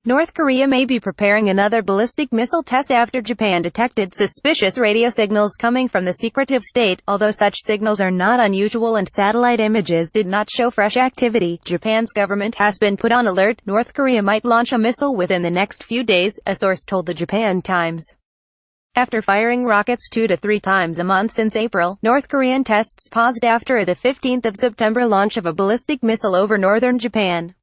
North Korea may be preparing another ballistic missile test after Japan detected suspicious radio signals coming from the secretive state. Although such signals are not unusual and satellite images did not show fresh activity, Japan's government has been put on alert. North Korea might launch a missile within the next few days, a source told the Japan Times. After firing rockets 2 to 3 times a month since April, North Korean tests paused after the 15th of September launch of a ballistic missile over northern Japan.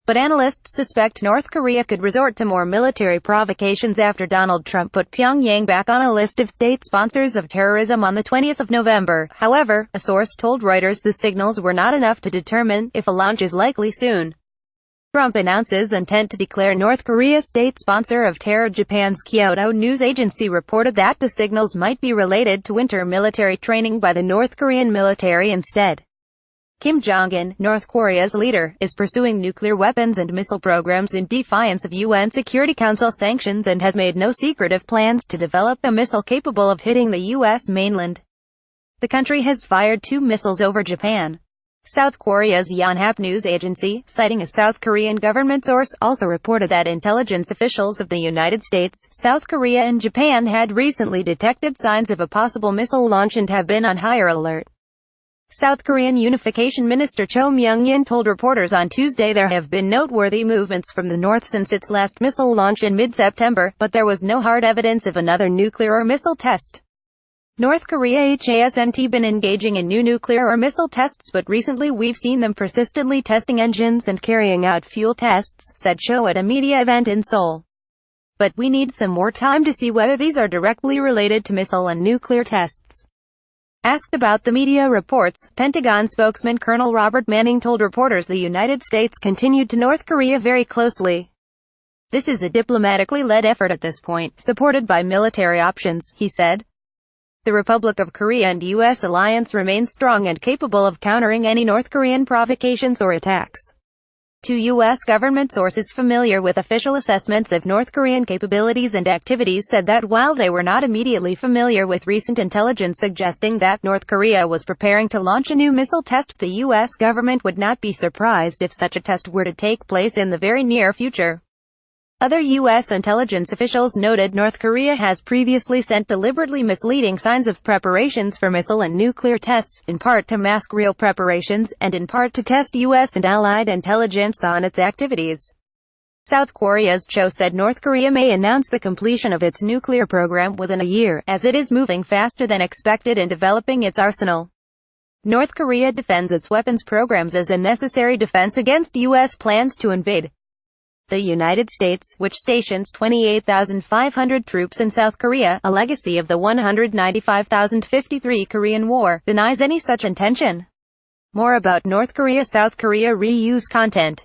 But analysts suspect North Korea could resort to more military provocations after Donald Trump put Pyongyang back on a list of state sponsors of terrorism on the 20th of November. However, a source told Reuters the signals were not enough to determine if a launch is likely soon. Trump announces intent to declare North Korea state sponsor of terror. Japan's Kyodo news agency reported that the signals might be related to winter military training by the North Korean military instead. Kim Jong-un, North Korea's leader, is pursuing nuclear weapons and missile programs in defiance of UN Security Council sanctions and has made no secretive plans to develop a missile capable of hitting the U.S. mainland. The country has fired 2 missiles over Japan. South Korea's Yonhap news agency, citing a South Korean government source, also reported that intelligence officials of the United States, South Korea and Japan had recently detected signs of a possible missile launch and have been on higher alert. South Korean Unification Minister Cho Myung-in told reporters on Tuesday there have been noteworthy movements from the north since its last missile launch in mid-September, but there was no hard evidence of another nuclear or missile test. North Korea hasn't been engaging in new nuclear or missile tests, but recently we've seen them persistently testing engines and carrying out fuel tests, said Cho at a media event in Seoul. But we need some more time to see whether these are directly related to missile and nuclear tests. Asked about the media reports, Pentagon spokesman Colonel Robert Manning told reporters the United States continued to North Korea very closely. This is a diplomatically led effort at this point, supported by military options, he said. The Republic of Korea and U.S. alliance remains strong and capable of countering any North Korean provocations or attacks. 2 U.S. government sources familiar with official assessments of North Korean capabilities and activities said that while they were not immediately familiar with recent intelligence suggesting that North Korea was preparing to launch a new missile test, the U.S. government would not be surprised if such a test were to take place in the very near future. Other U.S. intelligence officials noted North Korea has previously sent deliberately misleading signs of preparations for missile and nuclear tests, in part to mask real preparations, and in part to test U.S. and allied intelligence on its activities. South Korea's Cho said North Korea may announce the completion of its nuclear program within a year, as it is moving faster than expected in developing its arsenal. North Korea defends its weapons programs as a necessary defense against U.S. plans to invade. The United States, which stations 28,500 troops in South Korea, a legacy of the 195,053 Korean War, denies any such intention. More about North Korea. South Korea reuse content.